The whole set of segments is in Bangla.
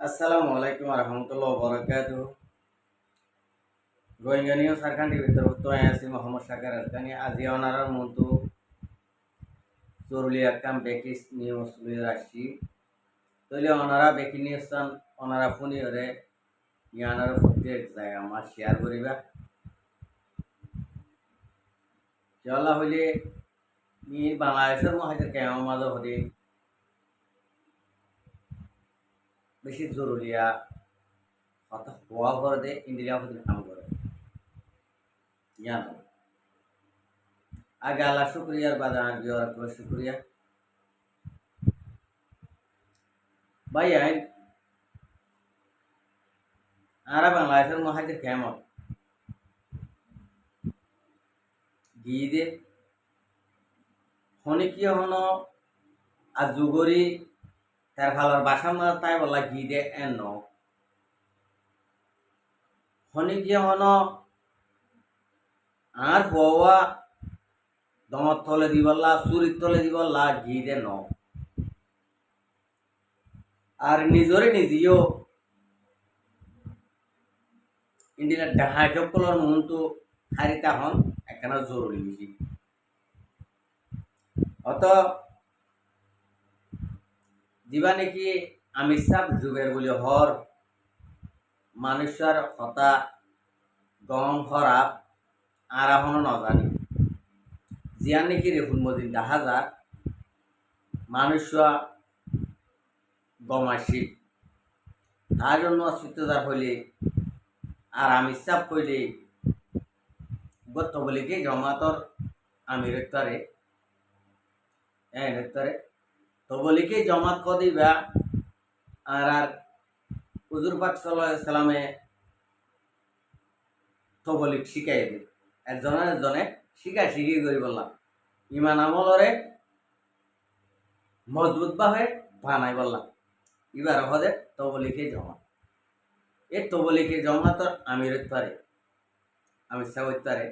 আসসালামু আলাইকুম রহমতুল্লাহ বরকাত রোহিঙ্গা নিউজ সারখান টিভির তরফ তো আছি মোহাম্মদ সাকার আরকানি আজি অনারার মতো জরুরি একখান বেকিস নিউজ লইয়া আসছি তইলে অনারা বেকি নিউজ চান অনারা ফোনি হরে ইয়ানার প্রত্যেক জায়গা আমার শেয়ার করিবা জলা হইলে ই বাংলাদেশের মহাজের কেমন মাঝে হতে বেশি জরুরিয়া কথা হওয়া করে দে ইন্ডিয়া হতে কাম করে জানো আগে আল্লাহ শুক্রিয়ার বাদে আর বিওর শুক্রিয়া ভাই আইন আরা বাংলাদেশের মহাজের কেমন গিয়ে হনিকীয় হন আর যুগরি তার ভালোর বাসা মা তাই বলা গিয়ে এন হনিকীয় হন আর হওয়া দমত তলে দিবল্লা চুরির তলে দিবল্লা গিয়ে ন আর নিজরে নিজেও ইন্ডিয়ার ডাহাই সকলের মনটো হারিতা হন একখানা জরুরি বেশি অত যিবা নাকি আমির সাহ জুবের বলে হর মানুষের হতা গম খরাব আর এখনো নজানি জিয়া নাকি রেফুন মদিন দেখা যাক মানুষ গমাসি তার জন্য অসুস্থতার হইলে আর আমির সাহ কইলে গত বলে কি জমাতর আমির রেক্তরে রেক্তরে তো বলি কি জমাত কদিবা আর হুজুর পাক সাল্লাল্লাহু আলাইহি সাল্লামে তো বলি শিখাই দে একজনে শিখি করি বললাম ইমান আমলরে মজবুত ভাবে বানাই বললাম এবার হদে তবলিকে জমাত এই তবলিকে জমাতর আমির পারে আমির সাহেব পারে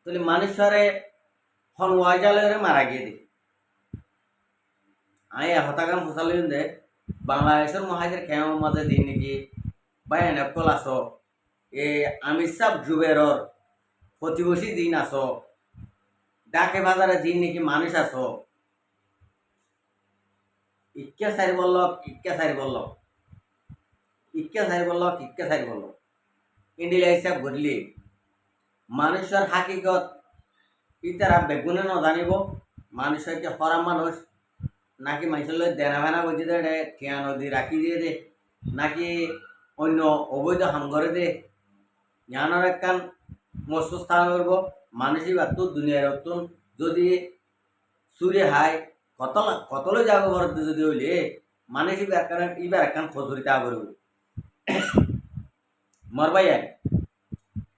তাহলে মানুষরে হন ওয়াজালে মারা গিয়ে দি আই হতাকাম ফসালি দে বাংলাদেশের মহাজের কেমন মাঝে দিন নাকি বায়ান একল আস এ আমির সাহেব জুবেরর প্রতিবেশী দিন আস ডাকে বাজারে দিন নাকি মানুষ আস ইক্কা সারি বলল ইক্কা সারি বলল ইন্ডিয়া হিসাব ঘটলি মানুষের হাকিকত ইতারা বেগুনে ন জানিব মানুষের যে হরাম মানুষ নাকি মানুষের দেনা ভেনা বুঝি দে ঠিয়া নদী রাখি দিয়ে দে নাকি অন্য অবৈধ হাম করে দে জ্ঞানের একখান মস্ত স্থান করব মানুষই বাতুন দুনিয়ার অতুন যদি চুরি হাই কতলে যাব ঘরতে যদি হইলে মানুষ ইবার একখান খজুরিতা করব মরবাই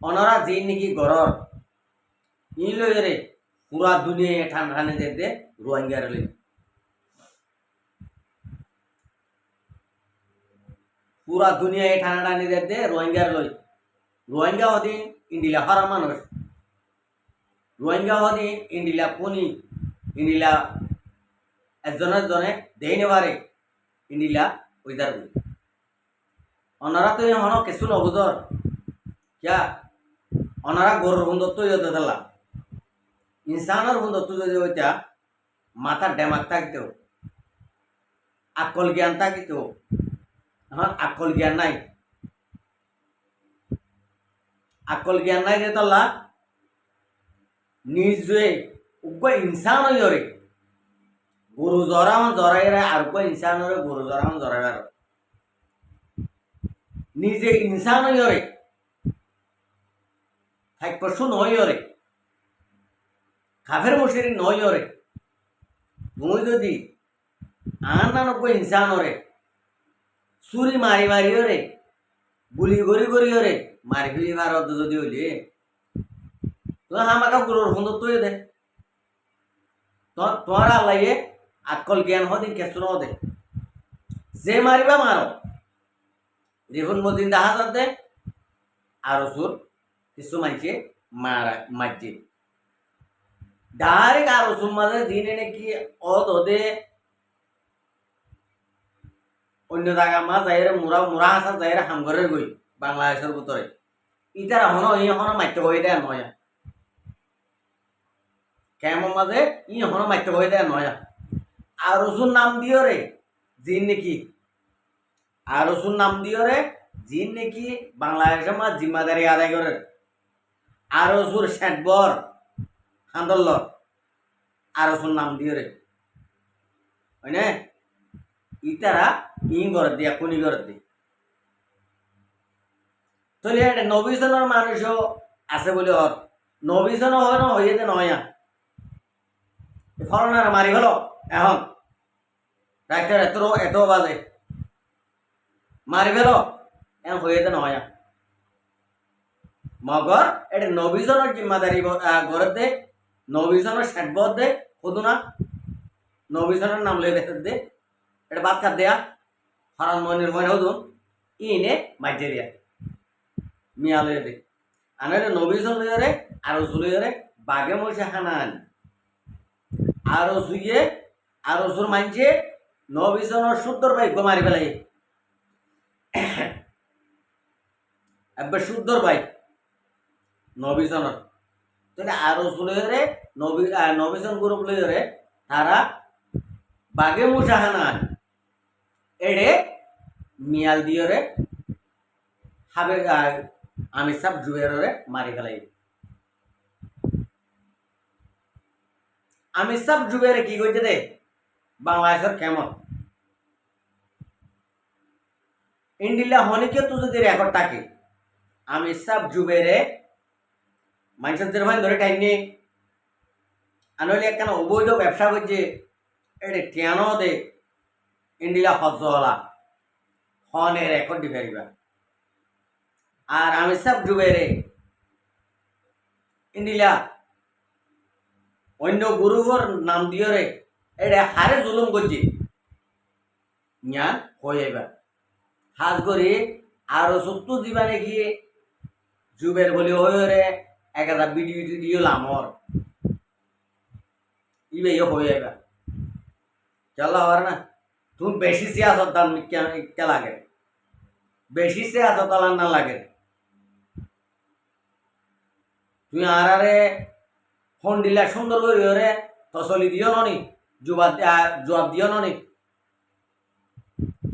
অনরা যে নাকি গড়র ই লইরে পুরা দুনিয়া ঠান্ডা দে রোহিঙ্গার লই পুরা দুনিয়া ঠান্ডা দে রোহিঙ্গার লই রোহিঙ্গা হদিন ইন্ডিলা হরা মানুষ রোহিঙ্গা হদিন ইন্ডিলা পুনি ইন্ডিলা একজনে দেই নেবারে ইন্ডিলা ওইদার বই অনারা তো হন কিছু নবুজর क्या অনারা গরুর বন্ধত্ব যদি দিলা ইনসানের বন্ধত্ব যদি ওইটা মাথার ডেমাক থাকতেও আকল জ্ঞান থাকিতেও এখন আকল জ্ঞান নাই রে তল্লা নিজে উগ্র ইনসান হইরে গরু জরাম জরাইরে আর উগ্র ইনসান হইরে গরু জরাম জরাইবার নিজে ইনসান হইরে থাকপশু নইরে কাফের মুশরিক নইরে তুমি যদি আনানব্বই ইনসান হরে চুরি মারি হরে গুলি গড়ি হরে মারি ফেলি ভারত যদি হইলে তো আমাকে গুরুর সুন্দর তৈরি দে তোমার আল্লাহে আকল জ্ঞান হদিন কেসু ন দে যে মারিবা মারো রেফুন মদিন দেখা দে আর সুর কিছু মানছে মারছে ডাইরেক্ট আর ওসুর মাঝে দিনে নাকি অদে অন্য জায়গা মা যাইরে মুরা মুরা আসা যাইরে হামঘরের গই বাংলাদেশের ভিতরে ইতার এখনো মাইতে হয়ে দেয় নয়া কেমন মাঝে এখনো মাইতে হয়ে দেয় নয়া আর ওষুর নাম দিও রে জিন নাকি আর ওষুর নাম দিও রে জিন নাকি বাংলাদেশের মা জিম্মাদারি আদায় করে আর ওষুর ষাটবর হান্দল আর ওষুর নাম দিও রে হয় ইতারা করে দিয়ে কোনি করে দিয়ে তাহলে এটা নবীজনের মানুষও আছে বলে হর নবীজনও হয় না হয়ে যে নয়া ফলনার মারি হলো এখন ডাক্তার এত বাজে মারি ফেল এখন হয়ে যে নয়া মগর এটা নবীজনের জিম্মাদারি গড়ে দে নবীজনের ষাটবর দে শুধু না নবীজনের নাম লই দেখে দে এটা বাদ কাট দেয়া হরান মনির মনে হদুন ইনে মাইজেরিয়া মিয়া লইয়া দে আনারে নবীজন লইয়ারে আর লইয়ারে বাগে মশে হানান আর সুইয়ে আর সুর মানছে নবীজনের শুদ্ধর ভাগ্য মারি ফেলাই একবার শুদ্ধর ভাই নবীজনের তাহলে আর লইয়ারে নবীজন গ্রুপ লইয়ারে তারা বাগে মশা হানান এড়ে মিয়াল দিয়রে হাবে আমি সব জুয়েরে মারি ফেলাই আমি সব জুয়েরে কি করছে দে বাংলাদেশের কেমন ইন্ডিয়া হনিকে তুই যদি রেকর্ড থাকে আমি সব জুবেরে মানুষের ভাই ধরে টাইনি আনলে একখানা অবৈধ ব্যবসা করছে এটা কেন দে ইন্ডিয়া হজলা হনে রেকর্ড দি ফেরিবা আর আমি সব ডুবেরে ইন্ডিয়া অন্য গুরুর নাম দিয়ে রে এটা হারে জুলুম করছি জ্ঞান হয়ে এবার হাজ করি আরো সত্য দিবা নাকি জুবের বলি হয়ে রে একটা ভিডিও টিডিও লামর ইবে হয়ে এবার চলা হওয়ার না তুমি বেশি সিয়াসত দাম কে লাগে বেশি সিয়াসত না লাগে তুই আরে ফোন দিলে সুন্দর করে রে তসলি দিও ননি জবাব দিও ননি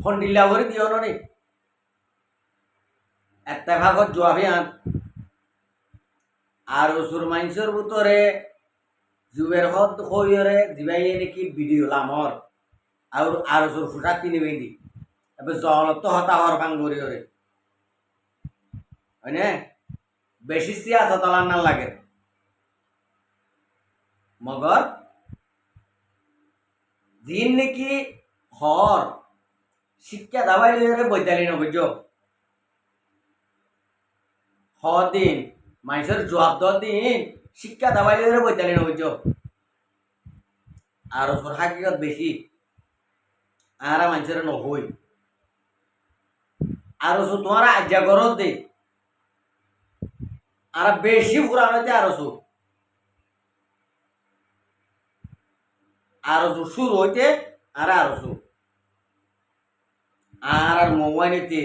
ফোন দিলা করে দিও ননি একটা ভাগত জবাবই আন আর ওসুর মানুষের ভিতরে জুবের হদ হইরে দিবাই নাকি ভিডিও লামর আর ওসুর ফুটা কিনে বেঁধি এবার জলত হতা হওয়ার ভাঙ করি ওরে হয় না বেশি সিয়াসত তলার না লাগে মগর দিন নাকি হর শিক্ষা দাবাই লইরে বৈদ্যালী নবজ হ দিন মানুষের জবাব দেওয়ার দিন শিক্ষা দাবাই লইরে বৈদ্যালী নবজ আর ওর হাকিকত বেশি আর মানুষের নহই আর তোমার আজ্ঞা করত দে আর বেশি পুরানোতে আরো শুরু হইতে আরো আর মোবাইল নিতে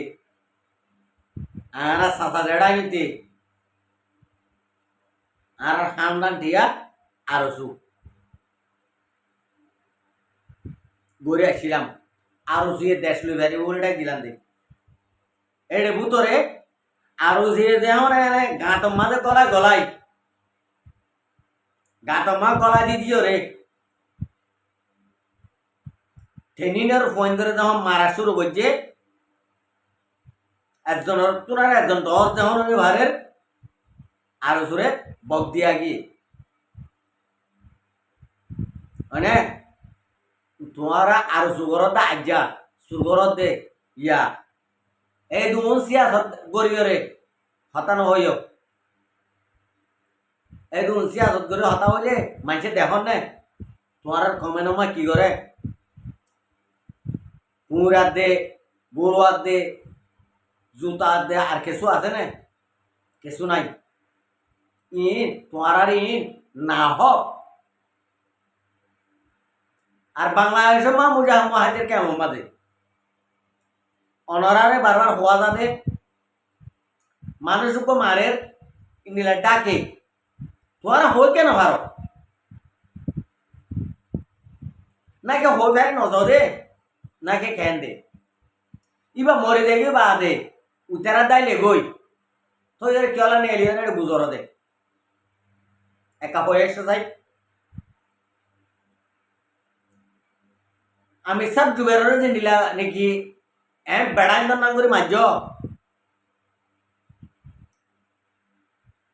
আর সাঁতা জেড়া নিতে আর খামদান দিয়া আরো ঘুরে আসছিলাম আরো শুয়ে দেশ লই ভ্যারি বলে দিলাম দে এর ভিতরে আরো যে যেমন গাঁতর মাঝে গলাই গাঁতর মা গলা দি দিও রে ট্রেনিংয়ের ফোন ধরে যখন মারা শুরু করছে একজনের তোরার একজন দশ যখন আমি ভারের আরো সুরে বক দিয়া গিয়ে মানে তোমারা আরো সুগরত আজ্ঞা সুগরত দে ইয়া এই দুমন সিয়াসত গরিবরে হতানো হইও এই দুমন সিয়াসত গরি হতা হইলে মানুষে দেখন নে তোমার কমে নমা কি করে পুরাত দে গরুয়াত দে জুতা দে আর কিছু আছে না কিছু নাই ইন তোমার আর ইন না হোক আর বাংলাদেশের মা মুজাহিদের কেমন মাঝে অনরারে বারবার হওয়া যাবে মানুষকে মারের ইন্দিলা ডাকে তোরা হই কেন ভারত নাকি হই ভাই নজর দে নাকি খেন দে ইবা মরে দেখি বা দে উতারা দাইলে গই তো এর কেলা নিয়ে এলিয়ে গুজর দে একা হয়ে এসে যাই আমি সব জুবের যে নিলা নাকি বেড়াই না করে মাঝ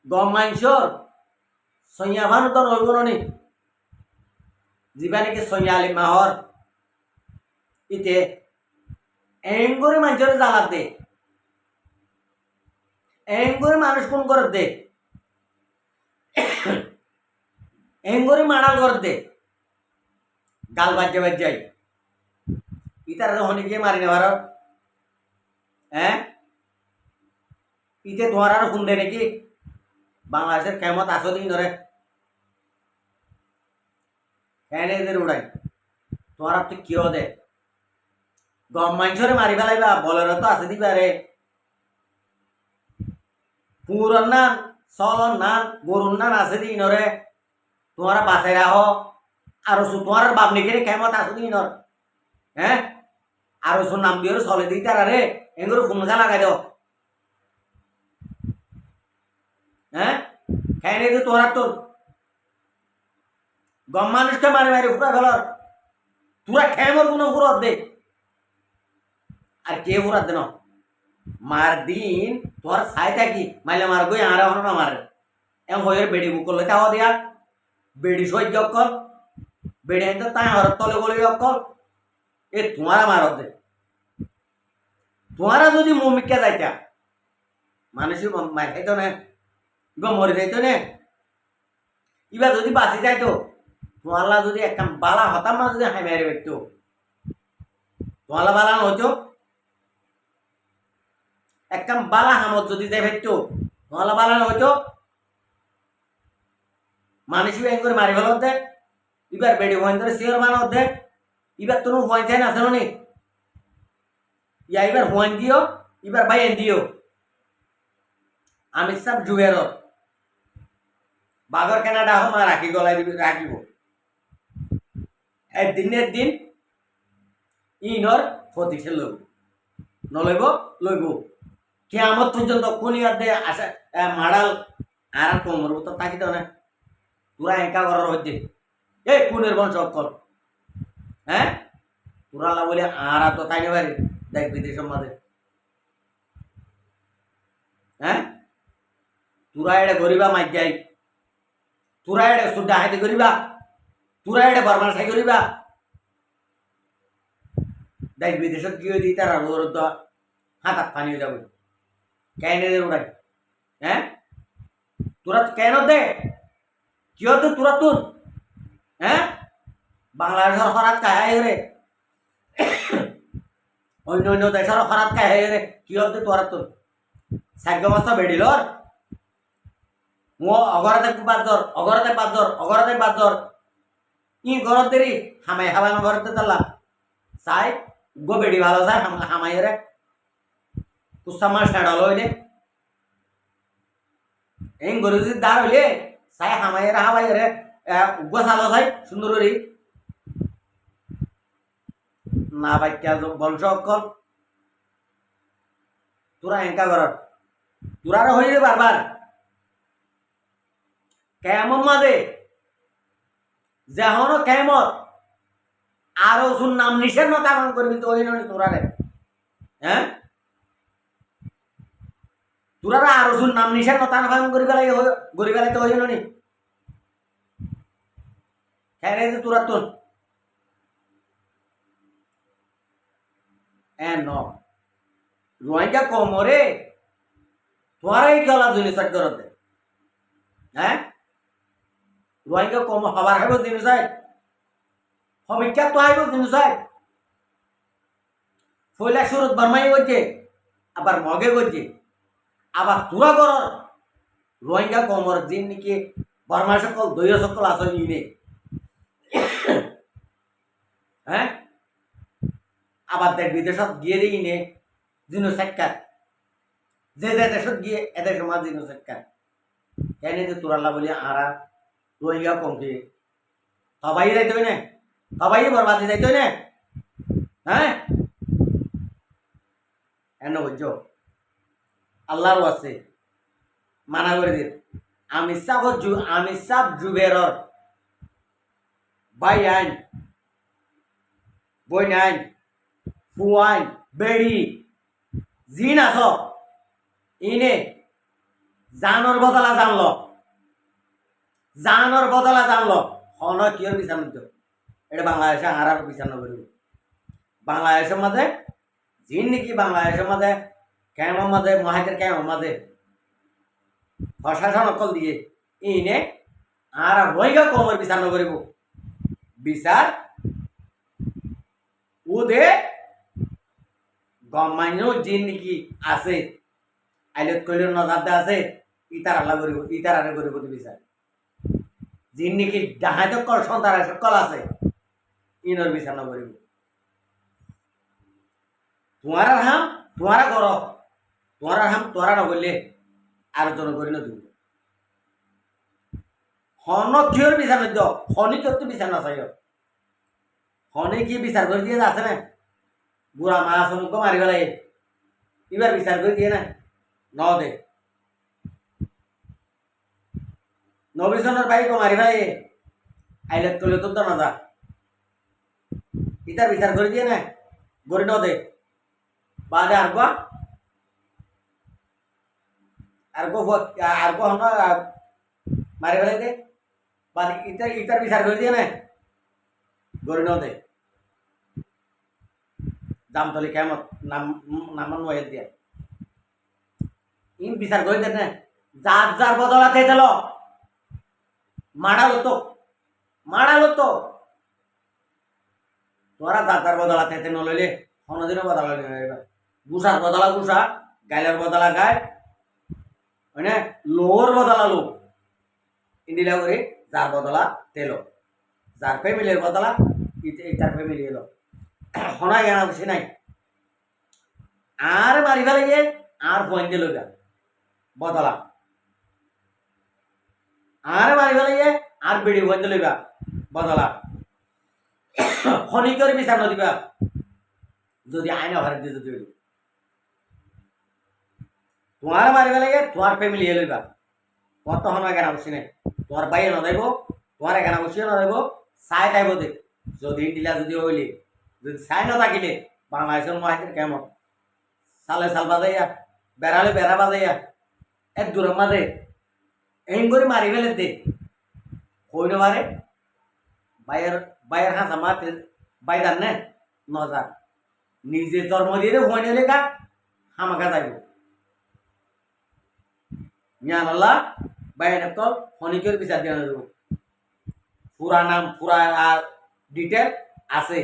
গম মাংসর সৈয়া ভানু তো নইব নি যিবা নাকি সৈয়া আলি মাহর ইতে এঙ্গরে মাংসরে জ্বালাত দে এঙ্গরে মানুষ কোন করে দে এঙ্গরে মারাল করে দে গাল বাজ্যে বাজ্যাই ইতারা হনি গিয়ে মারি না ভারত হ্যাঁ ইতে তোমার আর শুনবে নাকি বাংলাদেশের কেমত আসো দিন ধরে এদের উড়াই তোমার তো কিয় দে গম মাংসরে মারি ফেলাইবা বলের তো আছে দিবা রে পুরন নান চলন নান গরুর নান আছে দিন রে তোমার বাঁচাই রাহ আর তোমার বাপ নেকে কেমত আসো দিন হ্যাঁ আর নাম দিয়ে চলে দিই তারা রে এগুলো ফুনখা লাগাই দাও হ্যাঁ খাই নি তোরা তোর গম মানুষকে মারি মারি ফুরা ফেলার তোরা খেয়ে মর কোনো ফুরত দে আর কে ফুরাত দে না মার দিন তোর ছাই থাকি মাইলে মার গই আর হনো না মারে এম হয়ে বেড়ি বুকলে তাও দিয়া বেড়ি সহ্য কর বেড়ি আনতে তাই হর তলে গলি অকল এ তোমারা মারত দে তোমারা যদি মমিকা যাইতা মানুষ মার খাইতো না ইবা মরে যাইতো না ইবা যদি বাঁচি যাইতো তোমালা যদি একটা বালা হতাম না যদি হাই মেরে বেরতো তোমালা বালা নইতো একটা বালা হামত যদি যাই ফেরতো তোমালা বালা নইতো মানুষ ব্যাং করে মারি ফেলত দে এবার বেড়ি হইন ধরে শিওর মানত দে এবার তুমি হইন চাই না আছে নি ইয়া এবার হইন দিও এবার বাইন দিও আমি সব জুয়ের বাঘর কেনাডা হমা রাখি গলায় দিবি রাখিব দিনের দিন ইনর ফতিসে লইব নলইব লইব কেয়ামত পর্যন্ত কোন দে আসা মাড়াল আর কোমর তো তাকি দাও না তোরা একা করার হচ্ছে এই কোনের বংশ অক্ষর হ্যাঁ তোরা লা বলে আর তো তাই নেবারে দেখ বিদেশের মাঝে হ্যাঁ তোরা এটা গরিবা মাই যাই তোরা এটা সুদ্ধা হাইতে করিবা তোরা এটা বরমার সাই করিবা দেখ বিদেশত গিয়ে দিই তারা ওর তো হাতাত পানি হয়ে যাবে কেন উড়াই হ্যাঁ তোরা কেন দে কি হতো তোরা তোর হ্যাঁ বাংলাদেশের হরাত কাহাই রে অন্য অন্য দেশের হরাত কাহাই রে কি হতো তোরা তোর সাগ্য মাস্তা বেড়িলর অগরতে বাদর অগরতে বাদর অগরতে বাদর ই গরত দেরি হামাই হাবাই গরতে তালা চাই গো বেড়ি ভালো চাই হামাই রে কুসামার সেডল হইলে এই গরু যদি দাঁড় হইলে চাই হামাই রে হাবাই রে গো চালো চাই সুন্দর করি না বাক্যা বংশ অকল তোরা এঙ্কা ঘরত তোরা হইলে বারবার কেমন মাঝে যেহন কেমত আরো শুন নাম নিষেধ না কাম করবি তো ওই নয় তোরা রে হ্যাঁ তোরা আরো শুন নাম নিষেধ না তান ফাম করি বেলাই গরি বেলাই তো ওই ননি খেয়ে তোরা তোর ন রোহিঙ্গা কমরে তোরাই খেলা জিনিস করতে হ্যাঁ রোহিঙ্গা কম হবার হাইব জিনিস সমীক্ষা তো হাইব জিনিস ফইলা সুরত বারমাই করছে আবার মগে করছে আবার তোরা কর রোহিঙ্গা কমর দিন নাকি বর্মা সকল দৈয় সকল আসল ইনে হ্যাঁ আবার দেখ বিদেশত গিয়ে দিই নে জিনোসাইড যে দেশত গিয়ে এদেশের মাঝে জিনোসাইড কেন যে তোরাল্লা বলি আরা রোহিঙ্গা কমকে সবাই যাইতে না সবাই বরবাদে যাইতে না হ্যাঁ এন বুঝছো আল্লাহর আছে মানা করে দিন আমি সাব জুবেরর বাই আইন বই আইন ফুয়াইন বেড়ি জিন আস ইনে জানর বদলা জানলো হন কিয়র বিচার নিত এটা বাংলাদেশে আর বিচার নকরিব বাংলাদেশের মাঝে জিন নাকি বাংলাদেশের মাঝে কেমন মাঝে মহাজের কেমন মাঝে প্রশাসন অকল দিয়ে ইনে আর রোহিঙ্গা কমের বিচার নকরিব বিচার ওদে গমান্য জিন নাকি আছে আইলত কইল নজারদে আছে ইতার আল্লাহ করিব ইতার আরে করিব বিচার জিন নাকি ডাহাইত কল সন্তান সকল আছে ইনর বিচার নকরিব তোমার হাম তোমারা কর তোমার হাম তোরা নকরলে আর জন করি নদিব হন কিয়র বিচার নদ হনি কিয়র তো বিচার নাচাই হনে কি বিচার করে দিয়ে আছে না বুড়া মাছ মুখ মারি গেলাই এবার বিচার করে দিয়ে না ন দে নবিশনের বাইক মারি ভাই আইলেট করলে তো না যা ইতার বিচার করে দিয়ে না গড়ি ন দে বাদে আর হন মারি ফেলাই দে বাদে ইতার বিচার করে দিয়ে না গড়ি ন দে জামতলি কেমন নামান ওয়াইদ দিয়া ইন বিচার করে দেন না যার বদলাতে দিল মারালো তো তোরা যার বদলাতে নলইলে কোনোদিনও বদলা গুসার বদলা গুসা গাইলের বদলা গায় মানে লোর বদলা লো ইন্দিলা করে যার বদলা তেল যার ফ্যামিলির বদলা ইতার ফ্যামিলি এলো শোনাই জানা বুঝি নাই আর মারি ফেলে আর পয়েন্ট দিল বদলা আর মারি ফেলে আর বেড়ি পয়েন্ট লইবা বদলা খনি করে বিচার নদিবা যদি আইন ভারত দিয়ে যদি তোমার মারি ফেলে তোমার ফ্যামিলি লইবা তোমার তো হন এখানে বসি নাই তোমার বাইরে নদাইব তোমার এখানে বসিও নদাইব চাই তাইব দেখ যদি দিলা যদি হইলি যদি চাই না থাকিলে বাংলাদেশের মহাজের কেমন সালে সাল বাজাইয়া বেড়ালে বেড়া বাজাইয়া এক দূরের মাঝে এম করে মারি ফেলে দে হইল পারে বাইয়ের হাসা মাতে বাইদার নে নজার নিজে জন্ম দিয়ে হইনে লেখা হামাকা যাইব জ্ঞান আল্লাহ বাইরে কল খনিকের বিচার দিয়ে দেব পুরা নাম পুরা ডিটেল আছে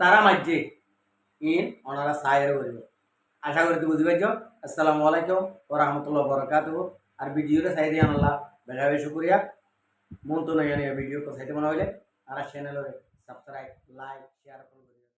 তারা মাঝে ইন ওনারা সায়ের করিব আশা করি তুই বুঝি পাইছ আসসালামু আলাইকুম ওয়া রাহমাতুল্লাহি ওয়া বারাকাতুহু আর ভিডিওটা চাই দিয়ে আল্লাহ বেশা বেশি শুকরিয়া মন তো নাই ভিডিও তো চাইতে মনে হইলে আর চ্যানেলের সাবস্ক্রাইব লাইক শেয়ার